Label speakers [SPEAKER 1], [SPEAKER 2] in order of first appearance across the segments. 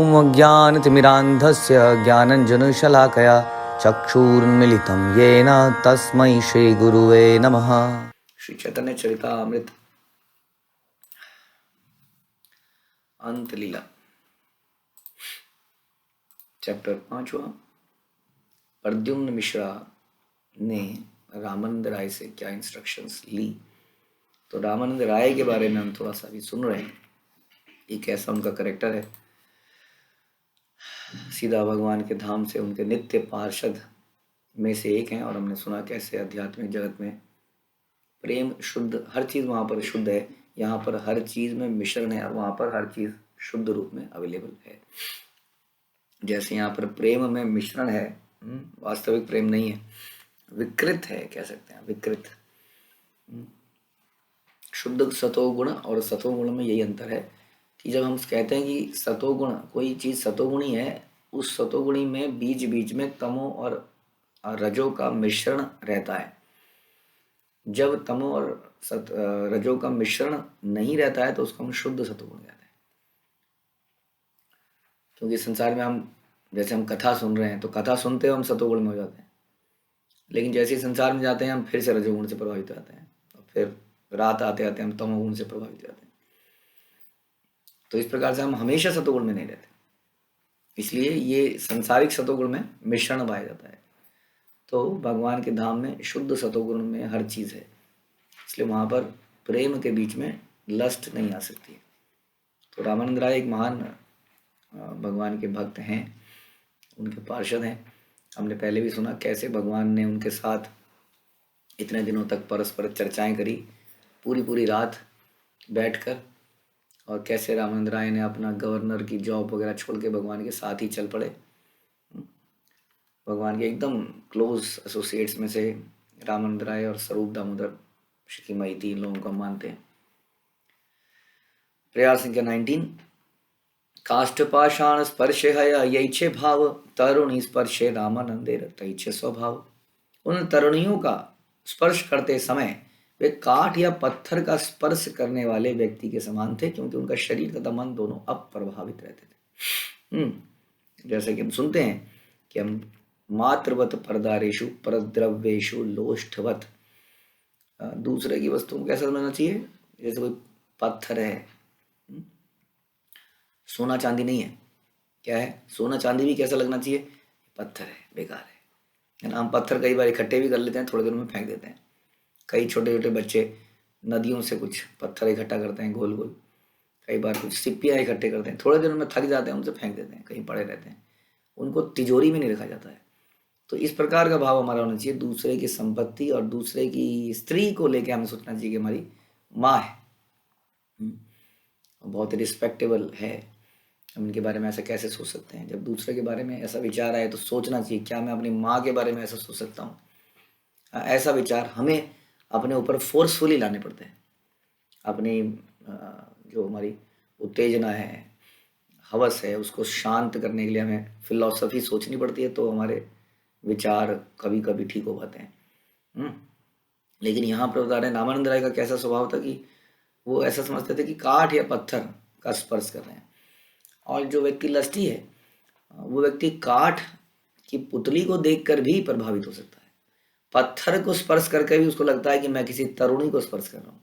[SPEAKER 1] ॐ अज्ञानतिमिरान्धस्य ज्ञानञ्जनशलाकया चक्षुरुन्मीलितं येन तस्मै श्रीगुरुवे नमः। श्री चैतन्य चरितामृत अंत लीला चैप्टर 5। प्रद्युम्न मिश्रा ने रामानंद राय से क्या इंस्ट्रक्शंस ली, तो रामानंद राय के बारे में हम थोड़ा सा भी सुन रहे हैं। ये कैसा उनका करेक्टर है। सीधा भगवान के धाम से उनके नित्य पार्षद में से एक हैं, और हमने सुना कैसे आध्यात्मिक जगत में प्रेम शुद्ध, हर चीज़ वहाँ पर शुद्ध है। यहाँ पर हर चीज़ में मिश्रण है और वहाँ पर हर चीज़ शुद्ध रूप में अवेलेबल है। जैसे यहाँ पर प्रेम में मिश्रण है, वास्तविक प्रेम नहीं है, विकृत है, कह सकते हैं विकृत। शुद्ध सतोगुण और सतोगुण में यही अंतर है कि जब हम कहते हैं कि सतोगुण, कोई चीज़ सतोगुणी है, उस सतोगुणी में बीच बीच में तमो और रजो का मिश्रण रहता है। जब तमो और रजो का मिश्रण नहीं रहता है तो उसको हम शुद्ध सतोगुण कहते हैं। क्योंकि संसार में हम जैसे हम कथा सुन रहे हैं तो कथा सुनते हुए हम सतोगुण में हो जाते हैं, लेकिन जैसे ही संसार में जाते हैं हम फिर से रजोगुण से प्रभावित हो जाते हैं, और फिर रात आते आते हम तमोगुण से प्रभावित हो जाते हैं। तो इस प्रकार से हम हमेशा सतोगुण में नहीं रहते, इसलिए ये संसारिक सतोगुण में मिश्रण पाया जाता है। तो भगवान के धाम में शुद्ध सतोगुण में हर चीज़ है, इसलिए वहाँ पर प्रेम के बीच में लस्ट नहीं आ सकती। तो रामानंद राय एक महान भगवान के भक्त हैं, उनके पार्षद हैं। हमने पहले भी सुना कैसे भगवान ने उनके साथ इतने दिनों तक परस्पर चर्चाएं करी, पूरी पूरी रात बैठकर, और कैसे रामानंद राय ने अपना गवर्नर की जॉब वगैरह छोड़ के भगवान के साथ ही चल पड़े। भगवान के एकदम क्लोज एसोसिएट्स में से रामानंद राय और स्वरूप दामोदर श्री मई, तीन लोगों को मानते हैं। प्रयास संख्या 19। काष्ठपाषाण स्पर्शे यैछे भाव, तरुणी स्पर्शे रामानंदेर तैछे स्वभाव। उन तरुणियों का स्पर्श करते समय वे काठ या पत्थर का स्पर्श करने वाले व्यक्ति के समान थे, क्योंकि उनका शरीर तथा मन दोनों अप्रभावित रहते थे। जैसे कि हम सुनते हैं कि हम मात्रवत परदारेशु परद्रव्येशु लोष्ठवत, दूसरे की वस्तु को कैसा समझना चाहिए, जैसे कोई पत्थर है, सोना चांदी नहीं है। क्या है, सोना चांदी भी कैसा लगना चाहिए, पत्थर है, बेकार है ना। हम पत्थर कई बार इकट्ठे भी कर लेते हैं, थोड़े दिनों में फेंक देते हैं। कई छोटे छोटे बच्चे नदियों से कुछ पत्थर इकट्ठा करते हैं गोल गोल, कई बार कुछ सिप्पियाँ इकट्ठे करते हैं, थोड़े दिनों में थक जाते हैं, उनसे फेंक देते हैं, कहीं पड़े रहते हैं, उनको तिजोरी में नहीं रखा जाता है। तो इस प्रकार का भाव हमारा होना चाहिए। दूसरे की संपत्ति और दूसरे की स्त्री को लेकर हमें सोचना चाहिए कि हमारी माँ है, बहुत रिस्पेक्टेबल है, हम इनके बारे में ऐसा कैसे सोच सकते हैं। जब दूसरे के बारे में ऐसा विचार आए तो सोचना चाहिए, क्या मैं अपनी माँ के बारे में ऐसा सोच सकता हूँ। ऐसा विचार हमें अपने ऊपर फोर्सफुली लाने पड़ते हैं। अपनी जो हमारी उत्तेजना है, हवस है, उसको शांत करने के लिए हमें फिलॉसफी सोचनी पड़ती है, तो हमारे विचार कभी कभी ठीक हो पाते हैं। लेकिन यहाँ पर बता रहे हैं रामानंद राय का कैसा स्वभाव था कि वो ऐसा समझते थे कि काठ या पत्थर का स्पर्श कर रहे हैं। और जो व्यक्ति लस्टी है वो व्यक्ति काठ की पुतली को देखकर भी प्रभावित हो सकता है, पत्थर को स्पर्श करके भी उसको लगता है कि मैं किसी तरुणी को स्पर्श कर रहा हूँ।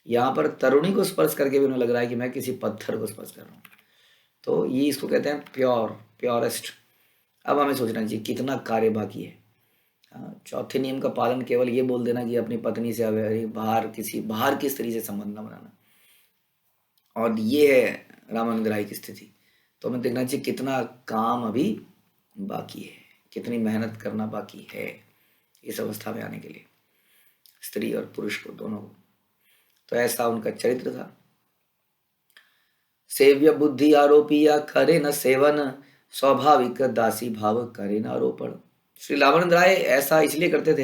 [SPEAKER 1] यहाँ पर तरुणी को स्पर्श करके भी उन्हें लग रहा है कि मैं किसी पत्थर को स्पर्श कर रहा हूँ। तो ये इसको कहते हैं प्योरेस्ट। अब हमें सोचना चाहिए कितना कार्य बाकी है। चौथे नियम का पालन केवल ये बोल देना कि अपनी पत्नी से बाहर की स्त्री से संबंध न बनाना, और ये है रामानंद राय की स्थिति। तो हमें देखना चाहिए कितना काम अभी बाकी है, कितनी मेहनत करना बाकी है इस अवस्था में आने के लिए, स्त्री और पुरुष को, दोनों को। तो ऐसा उनका चरित्र था। सेव्य बुद्धि आरोपी या करे न सेवन, स्वाभाविक दासी भाव करे न आरोपण। श्री रामानंद राय ऐसा इसलिए करते थे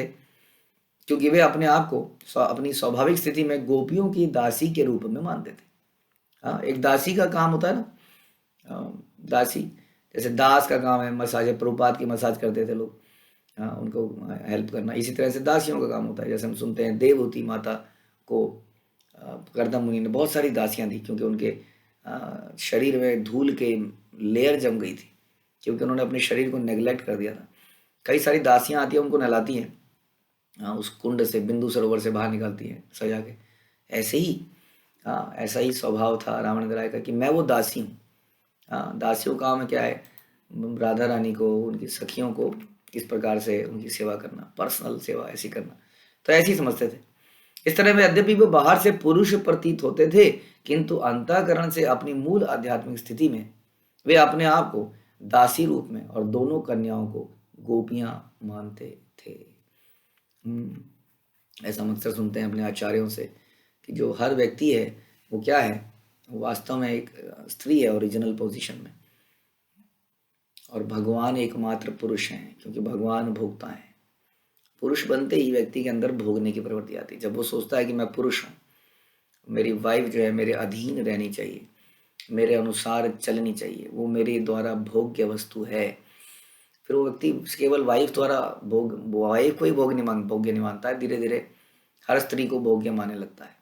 [SPEAKER 1] क्योंकि वे अपने आप को अपनी स्वाभाविक स्थिति में गोपियों की दासी के रूप में मानते थे। हाँ, एक दासी का काम होता है ना, दासी जैसे दास का काम है मसाज, प्रभुपाद की मसाज करते थे लोग, उनको हेल्प करना। इसी तरह से दासियों का काम होता है। जैसे हम सुनते हैं देवहूति माता को गर्दम मुनि ने बहुत सारी दासियां दी, क्योंकि उनके शरीर में धूल के लेयर जम गई थी, क्योंकि उन्होंने अपने शरीर को नेग्लेक्ट कर दिया था। कई सारी दासियां आती हैं, उनको नहलाती हैं, उस कुंड से, बिंदु सरोवर से बाहर निकालती हैं सजा के। ऐसे ही ऐसा ही स्वभाव था रावण राय का कि मैं वो दासी हूँ। दासियों का काम क्या है, राधा रानी को, उनकी सखियों को इस प्रकार से उनकी सेवा करना, पर्सनल सेवा ऐसी करना, तो ऐसे ही समझते थे। इस तरह में यद्यपि वो बाहर से पुरुष प्रतीत होते थे, किंतु अंतःकरण से अपनी मूल आध्यात्मिक स्थिति में वे अपने आप को दासी रूप में और दोनों कन्याओं को गोपियां मानते थे। ऐसा हम अक्सर सुनते हैं अपने आचार्यों से कि जो हर व्यक्ति है वो क्या है, वो वास्तव में एक स्त्री है ओरिजिनल पोजीशन में, और भगवान एकमात्र पुरुष हैं, क्योंकि भगवान भोगता है। पुरुष बनते ही व्यक्ति के अंदर भोगने की प्रवृत्ति आती है। जब वो सोचता है कि मैं पुरुष हूँ, मेरी वाइफ जो है मेरे अधीन रहनी चाहिए, मेरे अनुसार चलनी चाहिए, वो मेरे द्वारा भोग्य वस्तु है, फिर वो व्यक्ति केवल वाइफ द्वारा वाइफ को ही भोग्य नहीं मानता है, धीरे धीरे हर स्त्री को भोग्य मानने लगता है।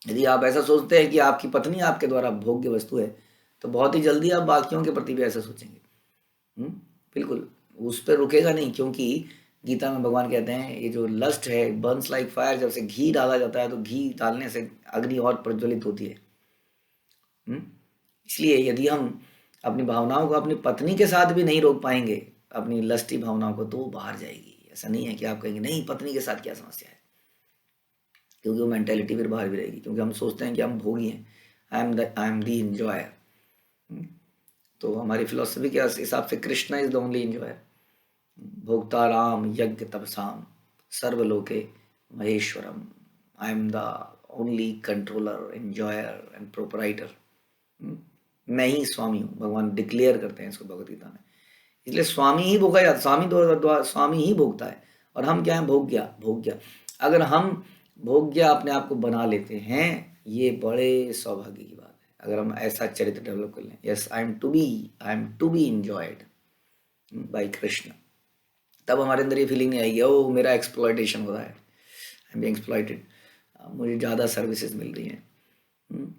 [SPEAKER 1] यदि आप ऐसा सोचते हैं कि आपकी पत्नी आपके द्वारा भोग्य वस्तु है, तो बहुत ही जल्दी आप बाकियों के प्रति भी ऐसा सोचेंगे। बिल्कुल उस पर रुकेगा नहीं, क्योंकि गीता में भगवान कहते हैं ये जो लस्ट है बर्न्स लाइक फायर। जब से घी डाला जाता है तो घी डालने से अग्नि और प्रज्वलित होती है। इसलिए यदि हम अपनी भावनाओं को अपनी पत्नी के साथ भी नहीं रोक पाएंगे, अपनी लस्टी भावनाओं को, तो वो बाहर जाएगी। ऐसा नहीं है कि आप कहेंगे नहीं पत्नी के साथ क्या समस्या है, क्योंकि वो मेंटेलिटी फिर बाहर भी रहेगी, क्योंकि हम सोचते हैं कि हम भोगी हैं, आई एम दी एंजॉयर। तो हमारी फिलोसफी के हिसाब से Krishna is the only enjoyer. भोक्ता राम यज्ञ तपसाम सर्वलोके महेश्वरम, I am the only controller, enjoyer and proprietor. मैं ही स्वामी हूँ, भगवान डिक्लेयर करते हैं इसको भगवद गीता में। इसलिए स्वामी ही भोगा जाता, स्वामी ही भोगता है, और हम क्या है, भोग्या। अगर हम भोग्य अपने आप को बना लेते हैं, ये बड़े सौभाग्य की बात है। अगर हम ऐसा चरित्र डेवलप कर लें, yes I am to be enjoyed by Krishna, तब हमारे अंदर ये फीलिंग नहीं आएगी ओ मेरा एक्सप्लॉयटेशन हो रहा है, आई एम बीइंग एक्सप्लॉयटेड, मुझे ज़्यादा सर्विसेज मिल रही हैं।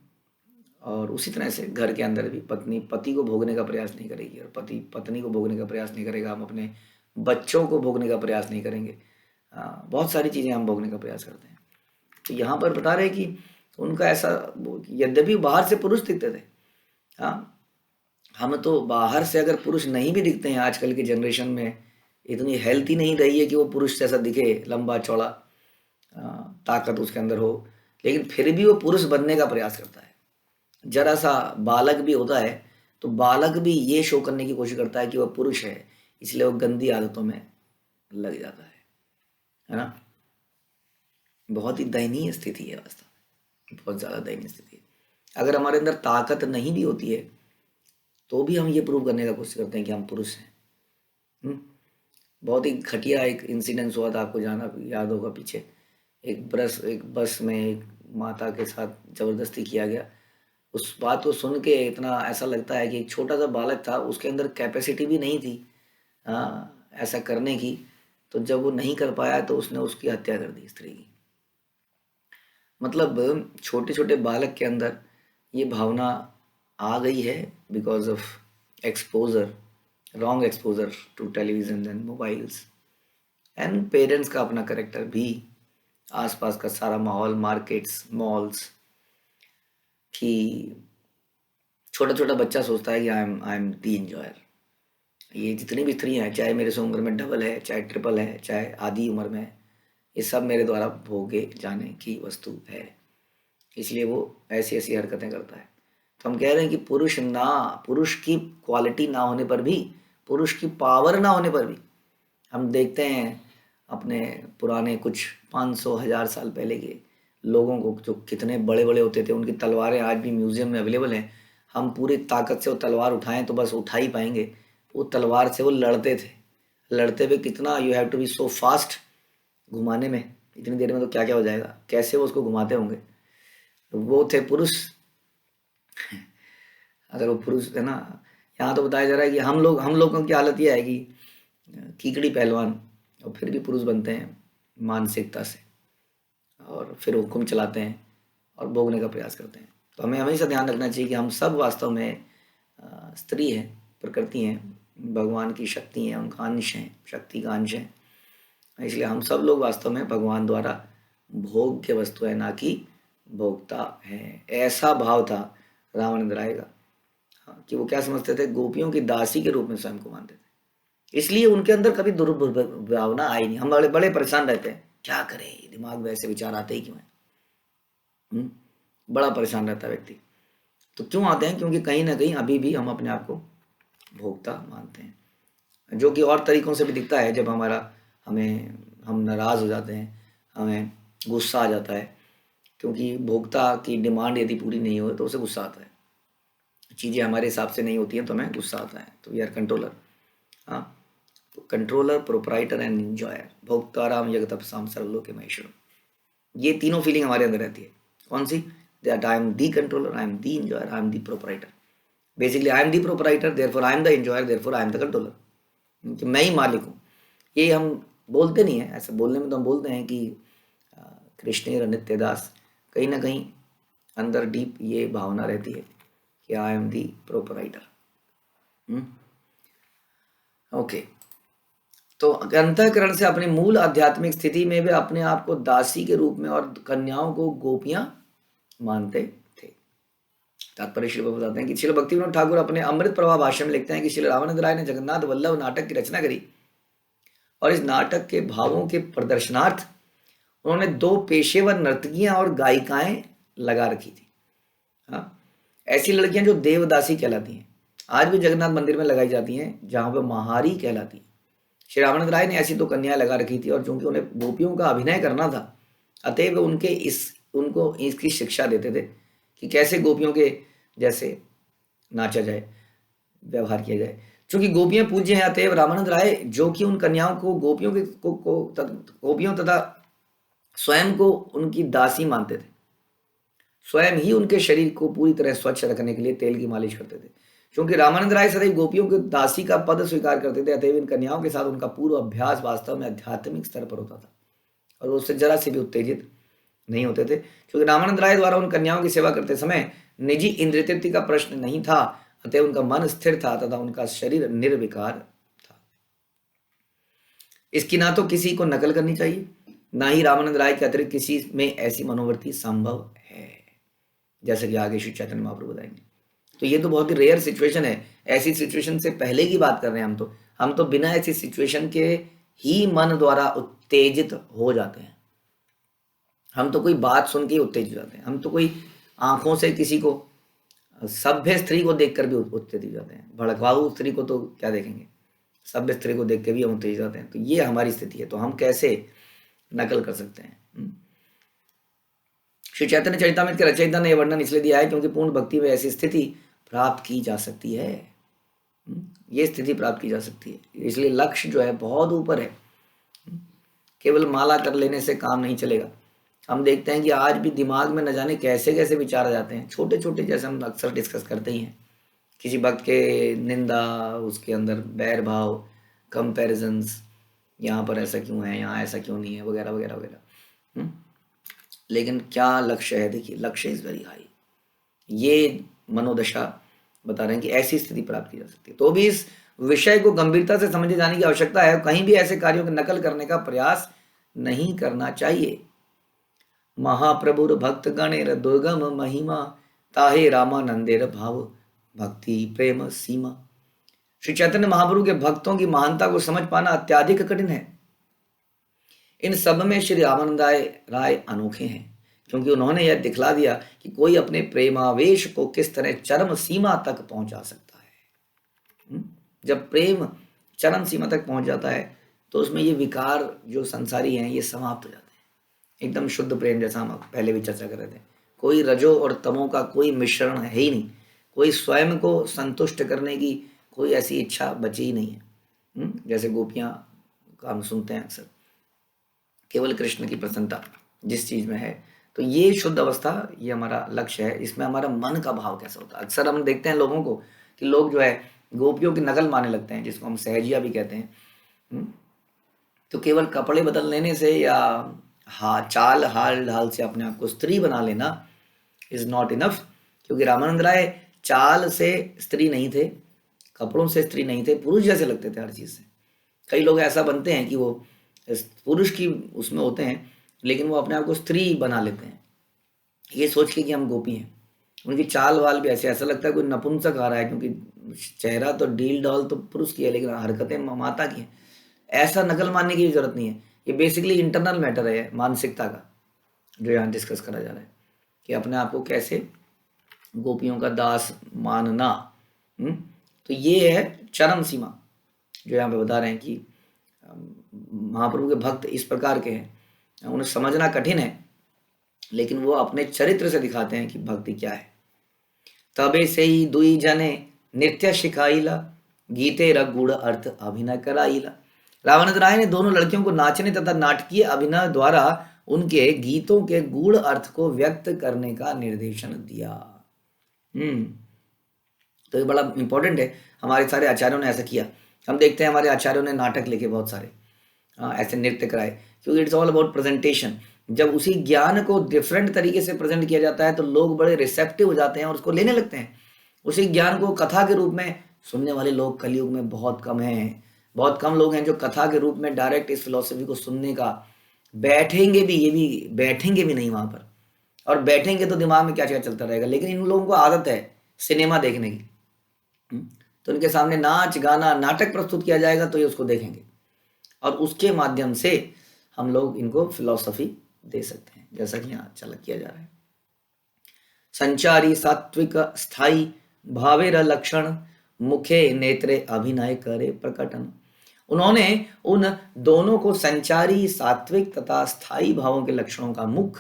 [SPEAKER 1] और उसी तरह से घर के अंदर भी पत्नी पति को भोगने का प्रयास नहीं करेगी, और पति पत्नी को भोगने का प्रयास नहीं करेगा। हम अपने बच्चों को भोगने का प्रयास नहीं करेंगे। बहुत सारी चीज़ें हम भोगने का प्रयास करते हैं। तो यहाँ पर बता रहे कि उनका ऐसा, यद्यपि बाहर से पुरुष दिखते थे, हम तो बाहर से अगर पुरुष नहीं भी दिखते हैं, आजकल की जनरेशन में इतनी हेल्थ ही नहीं रही है कि वो पुरुष जैसा दिखे, लंबा चौड़ा, ताकत उसके अंदर हो, लेकिन फिर भी वो पुरुष बनने का प्रयास करता है। जरा सा बालक भी होता है तो बालक भी ये शो करने की कोशिश करता है कि वह पुरुष है, इसलिए वो गंदी आदतों में लग जाता है ना। बहुत ही दयनीय स्थिति है वास्तव में, बहुत ज़्यादा दयनीय स्थिति है। अगर हमारे अंदर ताकत नहीं भी होती है तो भी हम ये प्रूव करने का कोशिश करते हैं कि हम पुरुष हैं। बहुत ही घटिया एक इंसिडेंस हुआ था, आपको जाना याद होगा पीछे, एक बस में एक माता के साथ ज़बरदस्ती किया गया। उस बात को सुन के इतना ऐसा लगता है कि एक छोटा सा बालक था, उसके अंदर कैपेसिटी भी नहीं थी ऐसा करने की, तो जब वो नहीं कर पाया तो उसने उसकी हत्या कर दी, स्त्री की। मतलब छोटे छोटे बालक के अंदर ये भावना आ गई है because of exposure, wrong exposure to television and mobiles, and parents का अपना करेक्टर भी, आसपास का सारा माहौल, मार्केट्स, मॉल्स, कि छोटा छोटा बच्चा सोचता है कि आई एम दी एंजॉयर। ये जितनी भी स्त्री हैं, चाहे मेरे से उम्र में डबल है, चाहे ट्रिपल है, चाहे आधी उम्र में, ये सब मेरे द्वारा भोगे जाने की वस्तु है, इसलिए वो ऐसी ऐसी हरकतें करता है। तो हम कह रहे हैं कि पुरुष की क्वालिटी ना होने पर भी, पुरुष की पावर ना होने पर भी, हम देखते हैं अपने पुराने कुछ 500-1000 साल पहले के लोगों को, जो कितने बड़े बड़े होते थे, उनकी तलवारें आज भी म्यूजियम में अवेलेबल हैं। हम पूरी ताकत से वो तलवार उठाएं तो बस उठा ही पाएंगे। वो तलवार से वो लड़ते थे, लड़ते हुए कितना, you have to be so fast, घुमाने में इतनी देर में तो क्या क्या हो जाएगा, कैसे वो उसको घुमाते होंगे। वो थे पुरुष। अगर वो पुरुष है ना, यहाँ तो बताया जा रहा है कि हम लोगों की हालत ये है कि कीकड़ी पहलवान, और फिर भी पुरुष बनते हैं मानसिकता से, और फिर हुक्म चलाते हैं और भोगने का प्रयास करते हैं। तो हमें हमेशा ध्यान रखना चाहिए कि हम सब वास्तव में स्त्री हैं, प्रकृति हैं, भगवान की शक्ति हैं, उनका अंश हैं, शक्ति का अंश है। इसलिए हम सब लोग वास्तव में भगवान द्वारा भोग्य वस्तु है, ना कि भोक्ता है। ऐसा भाव था रामानंद राय का, हाँ, कि वो क्या समझते थे, गोपियों की दासी के रूप में स्वयं को मानते थे। इसलिए उनके अंदर कभी दुर्भावना आई नहीं। हम बड़े बड़े परेशान रहते हैं, क्या करें, दिमाग में ऐसे विचार आते ही क्यों है। बड़ा परेशान रहता है व्यक्ति। तो क्यों आते हैं? क्योंकि कहीं ना कहीं अभी भी हम अपने आप को भोक्ता मानते हैं, जो कि और तरीकों से भी दिखता है। जब हम नाराज़ हो जाते हैं, हमें गुस्सा आ जाता है, क्योंकि भोक्ता की डिमांड यदि पूरी नहीं हो तो उसे गुस्सा आता है। चीज़ें हमारे हिसाब से नहीं होती हैं तो हमें गुस्सा आता है। तो वी आर कंट्रोलर। हाँ, तो कंट्रोलर, प्रोपराइटर एंड एंजॉयर, भोक्ताराम जगतपसाम सर्वलोके महेश्वरम, ये तीनों फीलिंग हमारे अंदर रहती है। कौन सी? That I am the controller, I am the enjoyer, I am the proprietor. Basically I am the proprietor, therefore I am the enjoyer, therefore I am the controller. कि मैं ही मालिक हूँ। ये हम बोलते नहीं है, ऐसे बोलने में तो हम बोलते हैं कि कृष्ण नित्य दास, कहीं ना कहीं अंदर डीप ये भावना रहती है कि आई एम दी प्रोपराइटर। ओके, तो अंतःकरण से अपनी मूल आध्यात्मिक स्थिति में वे अपने आप को दासी के रूप में और कन्याओं को गोपियां मानते थे। तात्पर्य श्री बताते हैं कि श्रील भक्तिविनोद ठाकुर अपने अमृत प्रभा भाष्य में लिखते हैं कि श्री रामानंद राय ने जगन्नाथ वल्लभ नाटक की रचना करी और इस नाटक के भावों के प्रदर्शनार्थ उन्होंने 2 पेशेवर नर्तकियां और गायिकाएं लगा रखी थी। हाँ, ऐसी लड़कियां जो देवदासी कहलाती हैं, आज भी जगन्नाथ मंदिर में लगाई जाती हैं, जहां पर महारी कहलाती है। श्री रामानंद राय ने ऐसी 2 कन्याएं लगा रखी थी, और चूंकि उन्हें गोपियों का अभिनय करना था, अतएव उनको इसकी शिक्षा देते थे कि कैसे गोपियों के जैसे नाचा जाए, व्यवहार किया जाए। चूंकि गोपियां पूज्य हैं, अतएव रामानंद राय, जो कि उन कन्याओं को गोपियों तथा स्वयं को उनकी दासी मानते थे, स्वयं ही उनके शरीर को पूरी तरह स्वच्छ रखने के लिए तेल की मालिश करते थे। क्योंकि रामानंद राय सदैव गोपियों के दासी का पद स्वीकार करते थे, अतएव इन कन्याओं के साथ उनका पूर्व अभ्यास वास्तव में आध्यात्मिक स्तर पर होता था और वो उससे जरा से भी उत्तेजित नहीं होते थे। क्योंकि रामानंद राय द्वारा उन कन्याओं की सेवा करते समय निजी इंद्रिय तृप्ति का प्रश्न नहीं था, अतएव उनका मन स्थिर था तथा उनका शरीर निर्विकार था। इसकी ना तो किसी को नकल करनी चाहिए, ना ही रामानंद राय के अतिरिक्त किसी में ऐसी मनोवृत्ति संभव है, जैसे कि आगे श्री चैतन्य महाप्रभु बताएंगे। तो ये तो बहुत ही रेयर सिचुएशन है। ऐसी सिचुएशन से पहले की बात कर रहे हैं हम तो बिना ऐसी सिचुएशन के ही मन द्वारा उत्तेजित हो जाते हैं। हम तो कोई बात सुन के ही उत्तेजित हो जाते हैं। हम तो कोई आंखों से किसी को, सभ्य स्त्री को देखकर भी उत्तेजित हो जाते हैं। भड़काऊ स्त्री को तो क्या देखेंगे, सभ्य स्त्री को देख के भी हम उत्तेजित हो जाते हैं। तो ये हमारी स्थिति है, तो हम कैसे नकल कर सकते हैं। श्री चैतन्य चरितामृत के रचयिता ने यह वर्णन इसलिए दिया है क्योंकि पूर्ण भक्ति में ऐसी स्थिति प्राप्त की जा सकती है। ये स्थिति प्राप्त की जा सकती है। इसलिए लक्ष्य जो है बहुत ऊपर है। केवल माला कर लेने से काम नहीं चलेगा। हम देखते हैं कि आज भी दिमाग में न जाने कैसे कैसे विचार आ जाते हैं, छोटे छोटे, जैसे हम अक्सर डिस्कस करते ही हैं। किसी भक्त के निंदा, उसके अंदर बैर भाव, कंपैरिजंस, यहाँ पर ऐसा क्यों है, यहाँ ऐसा क्यों नहीं है, वगैरह वगैरह वगैरह। लेकिन क्या लक्ष्य है? देखिए, लक्ष्य इज वेरी हाई। ये मनोदशा बता रहे हैं कि ऐसी स्थिति प्राप्त की जा सकती है। तो भी इस विषय को गंभीरता से समझे जाने की आवश्यकता है। कहीं भी ऐसे कार्यों की नकल करने का प्रयास नहीं करना चाहिए। महाप्रभुर भक्त गणेर दुर्गम महिमा, ताहे रामानंदेर भाव भक्ति प्रेम सीमा। श्री चैतन्य महाप्रभु के भक्तों की महानता को समझ पाना अत्याधिक कठिन है। इन सब में श्री रामानंद राय अनोखे हैं, क्योंकि उन्होंने यह दिखला दिया कि कोई अपने प्रेमावेश को किस तरह चरम सीमा तक पहुंचा सकता है। जब प्रेम चरम सीमा तक पहुंच जाता है तो उसमें ये विकार जो संसारी हैं ये समाप्त हो जाते हैं। एकदम शुद्ध प्रेम, जैसा हम पहले भी चर्चा कर रहे थे। कोई रजो और तमो का कोई मिश्रण है ही नहीं। कोई स्वयं को संतुष्ट करने की कोई ऐसी इच्छा बची ही नहीं है। जैसे गोपियां का हम सुनते हैं अक्सर, केवल कृष्ण की प्रसन्नता जिस चीज में है। तो ये शुद्ध अवस्था, ये हमारा लक्ष्य है। इसमें हमारा मन का भाव कैसा होता है। अक्सर हम देखते हैं लोगों को कि लोग जो है गोपियों की नकल मारने लगते हैं, जिसको हम सहजिया भी कहते हैं। तो केवल कपड़े बदल लेने से या चाल हाल ढाल से अपने आप को स्त्री बना लेना इज नॉट इनफ। क्योंकि रामानंद राय चाल से स्त्री नहीं थे, कपड़ों से स्त्री नहीं थे, पुरुष जैसे लगते थे हर चीज़ से। कई लोग ऐसा बनते हैं कि वो पुरुष की उसमें होते हैं, लेकिन वो अपने आप को स्त्री बना लेते हैं ये सोच के कि हम गोपी हैं। उनकी चाल वाल भी ऐसा लगता है कोई नपुंसक आ रहा है, क्योंकि चेहरा तो डील डॉल तो पुरुष की है, लेकिन हरकतें माता की हैं। ऐसा नकल मानने की जरूरत नहीं है, ये बेसिकली इंटरनल मैटर है मानसिकता का, जो यहाँ डिस्कस करा जा रहा है कि अपने आप को कैसे गोपियों का दास मानना। तो ये है चरम सीमा जो यहाँ पे बता रहे हैं कि महाप्रभु के भक्त इस प्रकार के हैं, उन्हें समझना कठिन है, लेकिन वो अपने चरित्र से दिखाते हैं कि भक्ति क्या है। तबे से ही दुई जने नृत्य शिखाईला, गीते रगुड़ अर्थ अभिनय कराईला। रामानंद राय ने दोनों लड़कियों को नाचने तथा नाटकीय अभिनय द्वारा उनके गीतों के गूढ़ अर्थ को व्यक्त करने का निर्देशन दिया। तो ये बड़ा इंपॉर्टेंट है, हमारे सारे आचार्यों ने ऐसा किया। हम देखते हैं हमारे आचार्यों ने नाटक लिखे बहुत सारे, ऐसे नृत्य कराए, क्योंकि इट्स ऑल अबाउट प्रेजेंटेशन। जब उसी ज्ञान को डिफरेंट तरीके से प्रेजेंट किया जाता है तो लोग बड़े रिसेप्टिव हो जाते हैं और उसको लेने लगते हैं। उसी ज्ञान को कथा के रूप में सुनने वाले लोग कलयुग में बहुत कम हैं। बहुत कम लोग हैं जो कथा के रूप में डायरेक्ट इस फिलॉसफी को सुनने का बैठेंगे भी, ये भी बैठेंगे भी नहीं वहाँ पर, और बैठेंगे तो दिमाग में क्या क्या चलता रहेगा। लेकिन इन लोगों को आदत है सिनेमा देखने की, तो इनके सामने नाच गाना नाटक प्रस्तुत किया जाएगा तो ये उसको देखेंगे, और उसके माध्यम से हम लोग इनको फिलॉसफी दे सकते हैं, जैसा कि यहाँ चल किया जा रहा है। संचारी सात्विक स्थाई भावेर लक्षण, मुखे नेत्रे अभिनय करे प्रकटन। उन्होंने उन दोनों को संचारी सात्विक तथा स्थायी भावों के लक्षणों का मुख,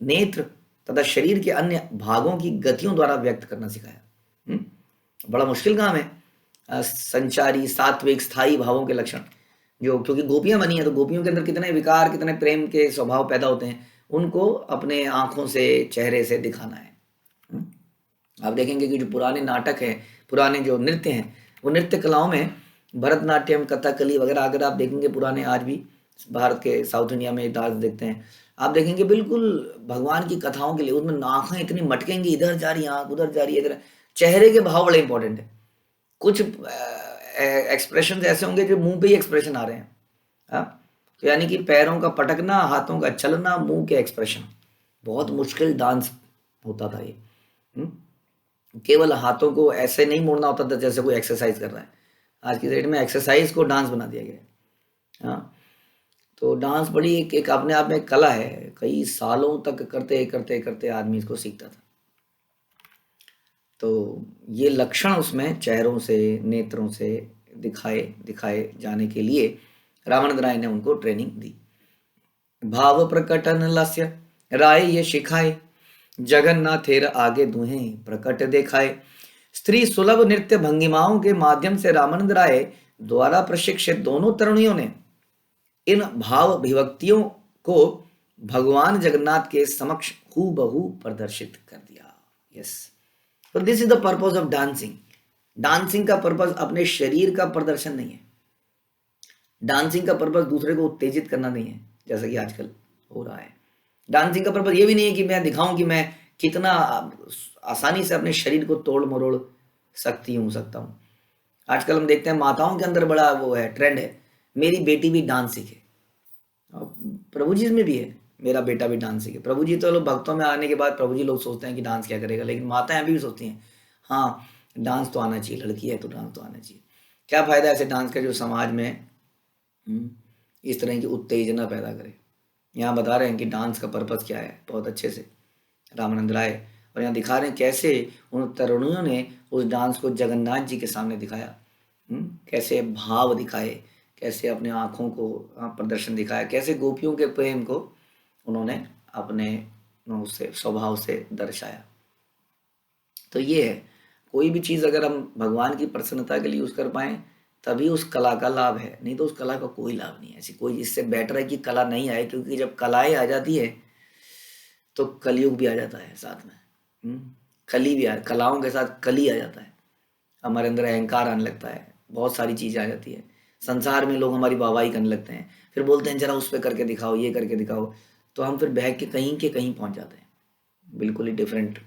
[SPEAKER 1] नेत्र तथा शरीर के अन्य भागों की गतियों द्वारा व्यक्त करना सिखाया। बड़ा मुश्किल काम है संचारी सात्विक स्थायी भावों के लक्षण, जो क्योंकि गोपियां बनी है तो गोपियों के अंदर कितने विकार कितने प्रेम के स्वभाव पैदा होते हैं, उनको अपने आंखों से चेहरे से दिखाना है। आप देखेंगे कि जो पुराने नाटक हैं, पुराने जो नृत्य हैं, वो नृत्य कलाओं में भरतनाट्यम कथकली वगैरह अगर आप देखेंगे पुराने, आज भी भारत के साउथ इंडिया में डांस देखते हैं, आप देखेंगे बिल्कुल भगवान की कथाओं के लिए उसमें आंखें इतनी मटकेंगी, इधर जा रही आंख उधर जा रही है, इधर चेहरे के भाव बड़े इंपॉर्टेंट है। कुछ एक्सप्रेशन ऐसे होंगे जो मुंह पे ही एक्सप्रेशन आ रहे हैं, तो यानी कि पैरों का पटकना, हाथों का चलना, मुंह के एक्सप्रेशन, बहुत मुश्किल डांस होता था ये। केवल हाथों को ऐसे नहीं मोड़ना होता था जैसे कोई एक्सरसाइज कर रहा है। आज की डेट में एक्सरसाइज को डांस बना दिया गया। तो डांस बड़ी एक अपने आप में कला है, कई सालों तक करते करते करते आदमी इसको सीखता था। तो ये लक्षण उसमें चेहरों से नेत्रों से दिखाए जाने के लिए रामानंद राय ने उनको ट्रेनिंग दी। भाव प्रकटन लस्य राय ये सिखाए, जगन्नाथेर आगे दुहे प्रकट देखाए। स्त्री सुलभ नृत्य भंगिमाओं के माध्यम से रामानंद राय द्वारा प्रशिक्षित दोनों तरुणियों ने इन भाव अभिव्यक्तियों को भगवान जगन्नाथ के समक्ष हूबहू प्रदर्शित कर दिया। यस, तो this is the purpose of dancing. Dancing का पर्पस अपने शरीर का प्रदर्शन नहीं है, डांसिंग का पर्पस दूसरे को उत्तेजित करना नहीं है, जैसा कि आजकल हो रहा है। डांसिंग का पर्पस ये भी नहीं है कि मैं दिखाऊं कि मैं कितना आसानी से अपने शरीर को तोड़ मरोड़ सकता हूँ। आजकल हम देखते हैं माताओं के अंदर बड़ा वो है, ट्रेंड है, मेरी बेटी भी डांस सीखे। प्रभु जी में भी है, मेरा बेटा भी डांस सीखे। प्रभु जी तो लोग भक्तों में आने के बाद प्रभु जी लोग सोचते हैं कि डांस क्या करेगा, लेकिन माताएं भी सोचती हैं हाँ डांस तो आना चाहिए, लड़की है तो डांस तो आना चाहिए। क्या फायदा ऐसे डांस का जो समाज में इस तरह की उत्तेजना पैदा करे। यहाँ बता रहे हैं कि डांस का पर्पस क्या है बहुत अच्छे से रामानंद राय, और यहाँ दिखा रहे हैं कैसे उन तरुणियों ने उस डांस को जगन्नाथ जी के सामने दिखाया, कैसे भाव दिखाए, कैसे अपने आँखों को प्रदर्शन दिखाया, कैसे गोपियों के प्रेम को उन्होंने अपने उससे स्वभाव से दर्शाया। तो ये है, कोई भी चीज़ अगर हम भगवान की प्रसन्नता के लिए यूज़ कर पाएँ तभी उस कला का लाभ है, नहीं तो उस कला का कोई लाभ नहीं है। ऐसी कोई, इससे बेटर है कि कला नहीं आए, क्योंकि जब कलाएं आ जाती है तो कलयुग भी आ जाता है साथ में, कली भी कलाओं के साथ कली आ जाता है, हमारे अंदर अहंकार आने लगता है, बहुत सारी चीज़ें आ जाती है। संसार में लोग हमारी वाहवाही करने लगते हैं, फिर बोलते हैं जरा उस पर करके दिखाओ, ये करके दिखाओ, तो हम फिर बह के कहीं पहुंच जाते हैं, बिल्कुल ही डिफरेंट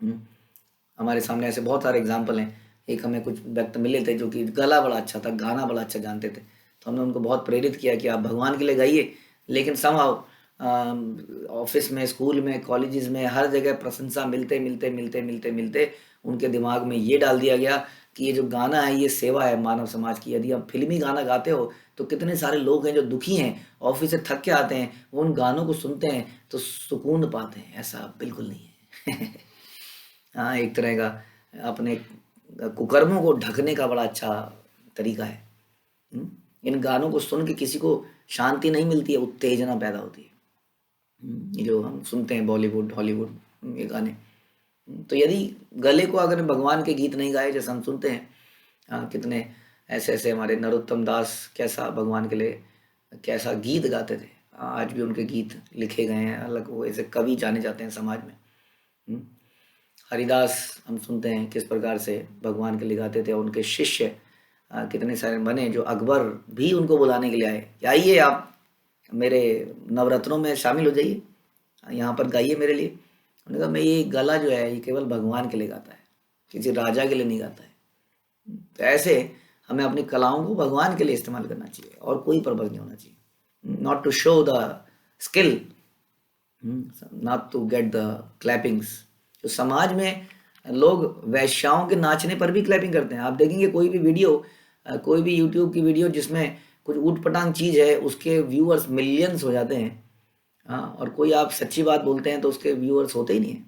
[SPEAKER 1] हमारे सामने ऐसे बहुत सारे एग्जाम्पल हैं। एक हमें कुछ व्यक्ति मिले थे जो कि गला बड़ा अच्छा था, गाना बड़ा अच्छा जानते थे, तो हमने उनको बहुत प्रेरित किया कि आप भगवान के लिए गाइए। लेकिन समहाउ ऑफिस में, स्कूल में, कॉलेजेस में, हर जगह प्रशंसा मिलते मिलते मिलते मिलते मिलते उनके दिमाग में ये डाल दिया गया कि ये जो गाना है ये सेवा है मानव समाज की। यदि आप फिल्मी गाना गाते हो तो कितने सारे लोग हैं जो दुखी हैं, ऑफिस से थक के आते हैं, वो उन गानों को सुनते हैं तो सुकून पाते हैं। ऐसा बिल्कुल नहीं है। हाँ, एक तरह का अपने कुकर्मों को ढकने का बड़ा अच्छा तरीका है। इन गानों को सुन के किसी को शांति नहीं मिलती है, उत्तेजना पैदा होती है। ये जो हम सुनते हैं बॉलीवुड, हॉलीवुड, ये गाने, तो यदि गले को अगर भगवान के गीत नहीं गाए जैसे हम सुनते हैं, कितने ऐसे ऐसे हमारे नरोत्तम दास कैसा भगवान के लिए कैसा गीत गाते थे। आज भी उनके गीत लिखे गए हैं, अलग वो ऐसे कवि जाने जाते हैं समाज में। हरिदास हम सुनते हैं किस प्रकार से भगवान के लिए गाते थे, और उनके शिष्य कितने सारे बने जो अकबर भी उनको बुलाने के लिए आए कि आइए आप मेरे नवरत्नों में शामिल हो जाइए, यहाँ पर गाइए मेरे लिए। उन्होंने कहा मैं ये गला जो है ये केवल भगवान के लिए गाता है, किसी राजा के लिए नहीं गाता है। तो ऐसे हमें अपनी कलाओं को भगवान के लिए इस्तेमाल करना चाहिए और कोई पर्पज नहीं होना चाहिए। Not to show the skill, not to get the clappings. तो समाज में लोग वैश्याओं के नाचने पर भी क्लैपिंग करते हैं। आप देखेंगे कोई भी वीडियो, कोई भी यूट्यूब की वीडियो जिसमें कुछ ऊट-पटांग चीज़ है, उसके व्यूअर्स मिलियंस हो जाते हैं। हाँ, और कोई आप सच्ची बात बोलते हैं तो उसके व्यूअर्स होते ही नहीं है।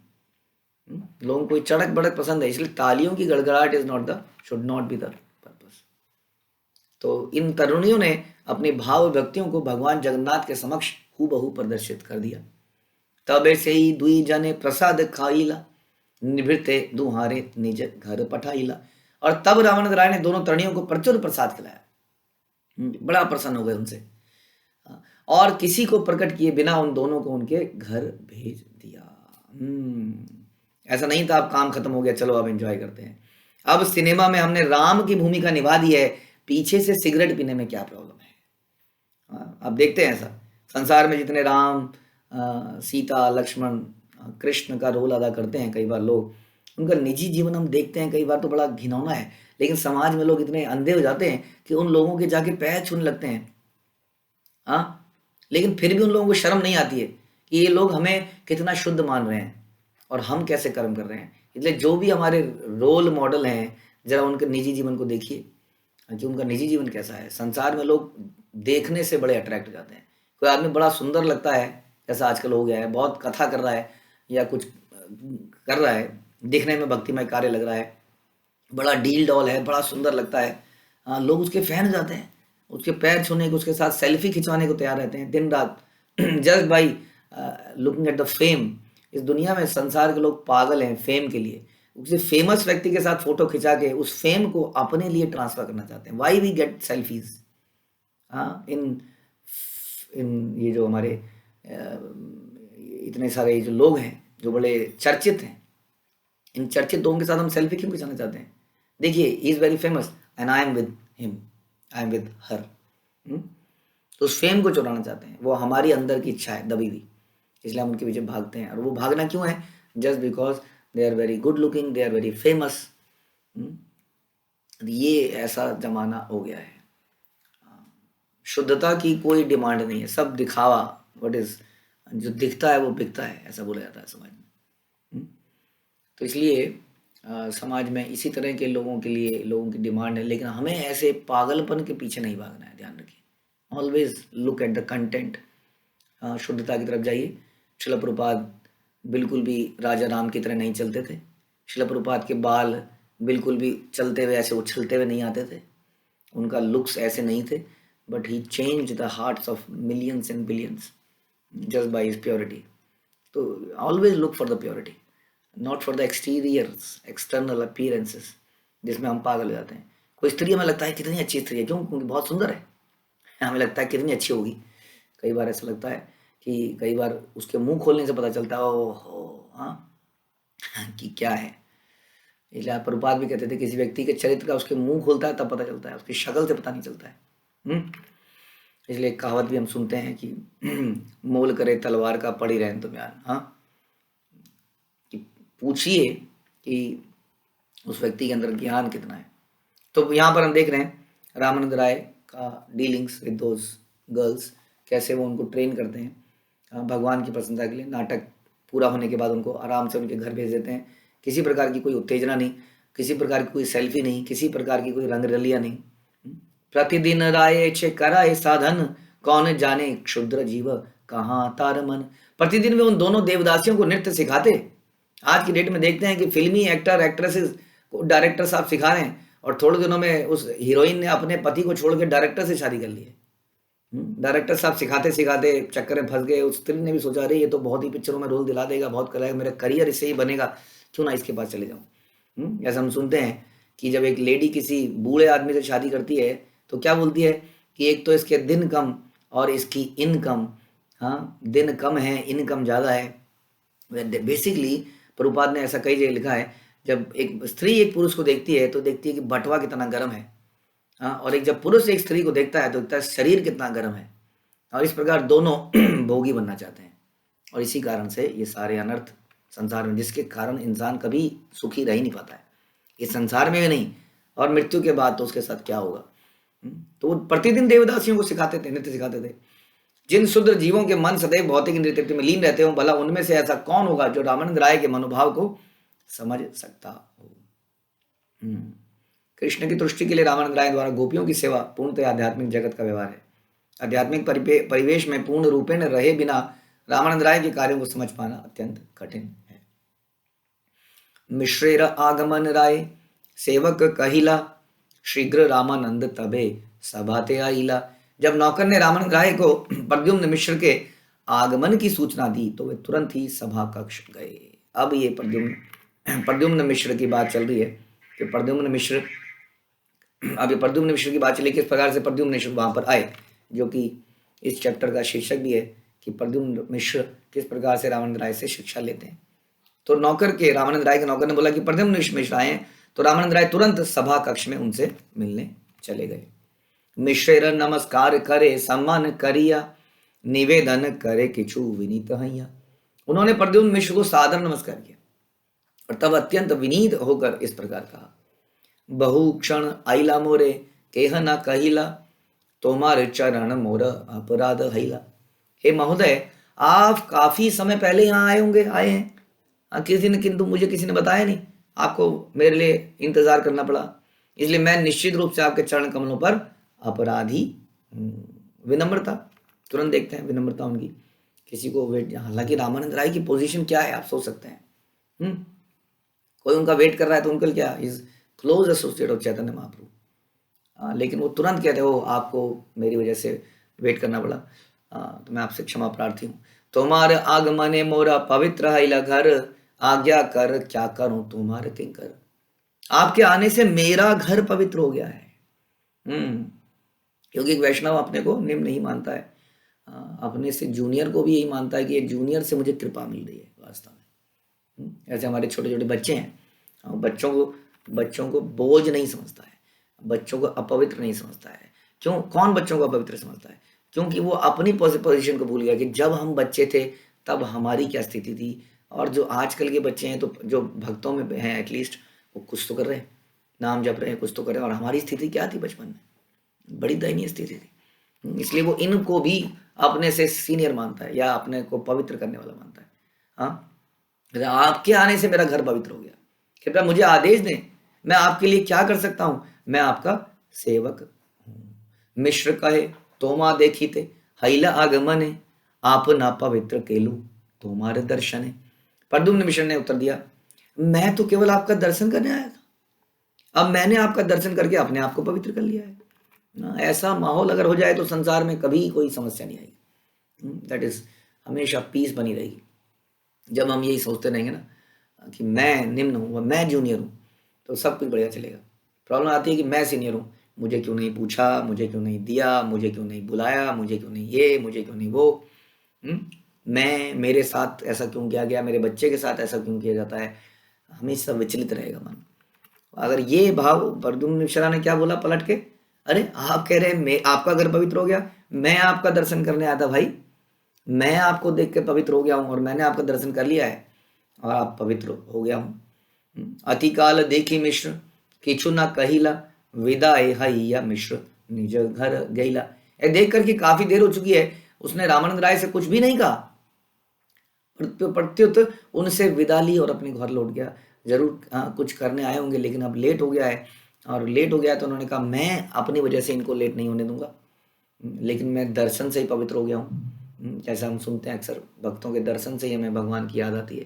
[SPEAKER 1] लोगों को चड़क बड़क पसंद है, इसलिए तालियों की गड़गड़ाहट is not the should not be the purpose. तो इन तरुणियों ने अपने भाव व्यक्तियों को भगवान जगन्नाथ के समक्ष हूबहू प्रदर्शित कर दिया। तबे से ही दुई जने प्रसाद खाइला, निभृते दुहारे निज घर पठाइला। और तब रावण राय ने दोनों तरुणियों को प्रचुर प्रसाद खिलाया। बड़ा प्रसन्न हो गए उनसे, और किसी को प्रकट किए बिना उन दोनों को उनके घर भेज दिया। ऐसा नहीं था अब काम खत्म हो गया चलो अब एंजॉय करते हैं। अब सिनेमा में हमने राम की भूमिका निभा दी है, पीछे से सिगरेट पीने में क्या प्रॉब्लम है। अब देखते हैं ऐसा संसार में जितने राम, सीता, लक्ष्मण, कृष्ण का रोल अदा करते हैं कई बार लोग, उनका निजी जीवन हम देखते हैं कई बार तो बड़ा घिनौना है। लेकिन समाज में लोग इतने अंधे हो जाते हैं कि उन लोगों के जाके पैर छूने लगते हैं। हाँ, लेकिन फिर भी उन लोगों को शर्म नहीं आती है कि ये लोग हमें कितना शुद्ध मान रहे हैं और हम कैसे कर्म कर रहे हैं। इसलिए जो भी हमारे रोल मॉडल हैं, जरा उनके निजी जीवन को देखिए कि उनका निजी जीवन कैसा है। संसार में लोग देखने से बड़े अट्रैक्ट हो जाते हैं। कोई आदमी बड़ा सुंदर लगता है, जैसा आजकल हो गया है, बहुत कथा कर रहा है या कुछ कर रहा है, दिखने में भक्तिमय कार्य लग रहा है, बड़ा डील डॉल है, बड़ा सुंदर लगता है, लोग उसके फैन हो जाते हैं, उसके पैर छूने को, उसके साथ सेल्फी खिंचवाने को तैयार रहते हैं दिन रात। Just by looking at the fame. इस दुनिया में संसार के लोग पागल हैं फेम के लिए। किसी फेमस व्यक्ति के साथ फोटो खिंचा के उस फेम को अपने लिए ट्रांसफर करना चाहते हैं। वाई वी गेट सेल्फीज इन इन ये जो हमारे इतने सारे जो लोग हैं जो बड़े चर्चित हैं, इन चर्चित लोगों के साथ हम सेल्फी क्यों खिंचाना चाहते हैं। देखिए he is very famous and I am with him, I am with her. तो उस फेम को चुराना चाहते हैं, वो हमारी अंदर की इच्छा है दबी हुई, इसलिए हम उनके पीछे भागते हैं। और वो भागना क्यों है? Just because they are very good looking, they are very famous. ये ऐसा जमाना हो गया है। शुद्धता की कोई डिमांड नहीं है, सब दिखावा। व्हाट इज, जो दिखता है वो बिकता है, ऐसा बोला जाता है समाज में। तो इसलिए समाज में इसी तरह के लोगों के लिए लोगों की डिमांड है, लेकिन हमें ऐसे पागलपन के पीछे नहीं भागना है। ध्यान रखिए, always look at the content. शुद्धता की तरफ जाइए। शिला प्रभुपाद बिल्कुल भी राजा राम की तरह नहीं चलते थे। शिला प्रभुपाद के बाल बिल्कुल भी चलते हुए ऐसे उछलते हुए नहीं आते थे, उनका लुक्स ऐसे नहीं थे, but he change the hearts of millions and billions just by his purity. तो always look for the purity, not for the exteriors, external appearances, जिसमें हम पागल हो जाते हैं। कोई स्त्री हमें लगता है कितनी अच्छी स्त्री है, क्यों? क्योंकि बहुत सुंदर है, हमें लगता है कितनी अच्छी होगी। कई बार ऐसा लगता है कि कई बार उसके मुंह खोलने से पता चलता है ओहो कि क्या है। इसलिए प्रभुपाद भी कहते थे किसी व्यक्ति के चरित्र का उसके मुंह खोलता है तब पता चलता है, उसकी शक्ल से पता नहीं चलता है। इसलिए कहावत भी हम सुनते हैं कि मोल करे तलवार का पड़ी रहन तो म्यान। हाँ, कि पूछिए कि उस व्यक्ति के अंदर ज्ञान कितना है। तो यहाँ पर हम देख रहे हैं रामानंद राय का डीलिंग्स विद दोज गर्ल्स, कैसे वो उनको ट्रेन करते हैं भगवान की प्रसन्नता के लिए। नाटक पूरा होने के बाद उनको आराम से उनके घर भेज देते हैं, किसी प्रकार की कोई उत्तेजना नहीं, किसी प्रकार की कोई सेल्फी नहीं, किसी प्रकार की कोई रंगरलिया नहीं। प्रतिदिन राय छे कराए साधन, कौन जाने क्षुद्र जीव कहाँ तार मन। प्रतिदिन वे उन दोनों देवदासियों को नृत्य सिखाते। आज की डेट में देखते हैं कि फिल्मी एक्टर एक्ट्रेसेस को डायरेक्टर साहब सिखा रहे हैं, और थोड़े दिनों में उस हीरोइन ने अपने पति को छोड़ के डायरेक्टर से शादी कर ली है। डायरेक्टर साहब सिखाते सिखाते चक्कर में फंस गए। उस स्त्री ने भी सोचा, अरे ये तो बहुत ही पिक्चरों में रोल दिला देगा, बहुत कराएगा, मेरा करियर इससे ही बनेगा, क्यों ना इसके पास चले जाऊं। ऐसा हम सुनते हैं कि जब एक लेडी किसी बूढ़े आदमी से शादी करती है तो क्या बोलती है कि एक तो इसके दिन कम और इसकी इनकम, हाँ दिन कम है इनकम ज़्यादा है। बेसिकली प्रभुपाद ने ऐसा कई जगह लिखा है, जब एक स्त्री एक पुरुष को देखती है तो देखती है कि बटवा कितना गर्म है, हाँ, और एक जब पुरुष एक स्त्री को देखता है तो देखता है शरीर कितना गर्म है। और इस प्रकार दोनों भोगी बनना चाहते हैं, और इसी कारण से ये सारे अनर्थ संसार में, जिसके कारण इंसान कभी सुखी रह ही नहीं पाता है, इस संसार में भी नहीं, और मृत्यु के बाद तो उसके साथ क्या होगा। तो वो प्रतिदिन देवदासियों को सिखाते थे, नृत्य सिखाते थे। जिन शुद्र जीवों के मन सदैव भौतिक नृत्य में लीन रहते हो, भला उनमें से ऐसा कौन होगा जो रामानंद राय के मनोभाव को समझ सकता हो। कृष्ण की तुष्टि के लिए रामानंद राय द्वारा गोपियों की सेवा पूर्णतः आध्यात्मिक जगत का व्यवहार है। आध्यात्मिक परिवेश में पूर्ण रूपेण रहे बिना रामानंद राय के कार्यों को समझ पाना अत्यंत कठिन है। मिश्रेर आगमन राय सेवक कहिला, शीघ्र रामानंद तबे सभाते आइला। जब नौकर ने रामानंद राय को प्रद्युम्न मिश्र के आगमन की सूचना दी तो वे तुरंत ही सभा कक्ष गए। अब ये प्रद्युम्न मिश्र की बात चल रही है कि प्रद्युम्न मिश्र की बात चली, किस प्रकार से प्रद्युम्न मिश्र वहां पर आए, जो कि इस चैप्टर का शीर्षक भी है कि प्रद्युम्न मिश्र किस प्रकार से रामानंद राय से शिक्षा लेते हैं। तो रामानंद राय के नौकर ने बोला कि प्रद्युम्न मिश्र आए हैं, तो रामानंद राय तुरंत सभा कक्ष में उनसे मिलने चले गए। मिश्र नमस्कार करे सम्मान करिया, निवेदन करे किछु विनीत हैया। उन्होंने प्रद्युम्न मिश्र को सादर नमस्कार किया और तब अत्यंत विनीत होकर इस प्रकार कहा, बहु क्षण आइला मोरे केह न कहिला, तोमार चरण मोर अपराध हैला। हे महोदय, आप काफी समय पहले यहाँ आए हैं, किसी ने बताया नहीं, आपको मेरे लिए इंतजार करना पड़ा, इसलिए मैं निश्चित रूप से आपके चरण कमलों पर अपराधी। विनम्रता, तुरंत देखते हैं विनम्रता उनकी, किसी को वेट। हालांकि रामानंद राय की पोजीशन क्या है आप सोच सकते हैं। कोई उनका वेट कर रहा है तो उनका क्या, is close associate of Chaitanya Mahaprabhu, लेकिन वो तुरंत कहते हो आपको मेरी वजह से वेट करना पड़ा, तो मैं आपसे क्षमा प्रार्थी हूँ। तुम्हारे आगमने मोरा पवित्र हैला घर, आज्ञा कर क्या करूं तुम्हारे किंकर। आपके आने से मेरा घर पवित्र हो गया है। क्योंकि एक वैष्णव अपने को निम्न नहीं मानता है, अपने से जूनियर को भी यही मानता है कि ये जूनियर से मुझे कृपा मिल रही है वास्तव में। ऐसे हमारे छोटे छोटे बच्चे हैं, बच्चों को बोझ नहीं समझता है, बच्चों को अपवित्र नहीं समझता है। क्यों, कौन बच्चों को अपवित्र समझता है? क्योंकि वो अपनी पोजीशन को भूल गया कि जब हम बच्चे थे तब हमारी क्या स्थिति थी। और जो आजकल के बच्चे हैं, तो जो भक्तों में हैं एटलीस्ट, वो कुछ तो कर रहे हैं, नाम जप रहे हैं, कुछ तो कर रहे हैं। और हमारी स्थिति क्या थी बचपन में, बड़ी दयनीय स्थिति थी। इसलिए वो इनको भी अपने से सीनियर मानता है या अपने को पवित्र करने वाला मानता है। हाँ, आपके आने से मेरा घर पवित्र हो गया, कृपया मुझे आदेश दें, मैं आपके लिए क्या कर सकता हूं, मैं आपका सेवक हूं। मिश्र कहे तोमा देखी थे हैला आगमने, आप ना पवित्र केलू तुम्हारे दर्शन है। प्रद्युम्न मिश्र ने उत्तर दिया, मैं तो केवल आपका दर्शन करने आया था, अब मैंने आपका दर्शन करके अपने आप को पवित्र कर लिया है ना। ऐसा माहौल अगर हो जाए तो संसार में कभी कोई समस्या नहीं आएगी। दैट इज हमेशा पीस बनी रहेगी। जब हम यही सोचते रहेंगे ना कि मैं निम्न हूँ, मैं जूनियर हूँ, तो सब कुछ बढ़िया चलेगा। प्रॉब्लम आती है कि मैं सीनियर हूँ, मुझे क्यों नहीं पूछा, मुझे क्यों नहीं दिया, मुझे क्यों नहीं बुलाया, मुझे क्यों नहीं ये, मुझे क्यों नहीं वो, मेरे साथ ऐसा क्यों किया गया, मेरे बच्चे के साथ ऐसा क्यों किया जाता है। हमेशा विचलित रहेगा मन। अगर ये भाव, प्रद्युम्न मिश्रा ने क्या बोला पलट के, अरे आप कह रहे हैं मैं आपका घर पवित्र हो गया, मैं आपका दर्शन करने आया था भाई, मैं आपको देख के पवित्र हो गया हूँ और मैंने आपका दर्शन कर लिया है। और आप पवित्र हो गया हूँ। अति काल देखी मिश्र, किछु ना कहिला, विदा हैया मिश्र निज घर गईला। ये देख करके काफी देर हो चुकी है, उसने रामानंद राय से कुछ भी नहीं कहा, प्रत्युत उनसे विदा ली और अपने घर लौट गया। जरूर कुछ करने आए होंगे, लेकिन अब लेट हो गया है, और लेट हो गया है तो उन्होंने कहा मैं अपनी वजह से इनको लेट नहीं होने दूंगा, लेकिन मैं दर्शन से ही पवित्र हो गया हूँ। जैसा हम सुनते हैं अक्सर, भक्तों के दर्शन से ही हमें भगवान की याद आती है।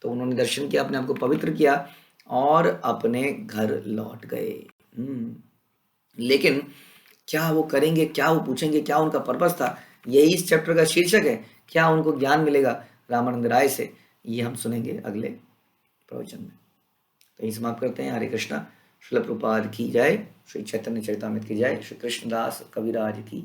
[SPEAKER 1] तो उन्होंने दर्शन किया, अपने आप को पवित्र किया और अपने घर लौट गए। लेकिन क्या वो करेंगे, क्या वो पूछेंगे, क्या उनका पर्पस था, यही इस चैप्टर का शीर्षक है। क्या उनको ज्ञान मिलेगा रामानंद राय से, ये हम सुनेंगे अगले प्रवचन में। तो यही समाप्त करते हैं। हरे कृष्णा। श्रील प्रभुपाद की जय, श्री चैतन्य चरितामृत की जय, श्री कृष्णदास कविराज की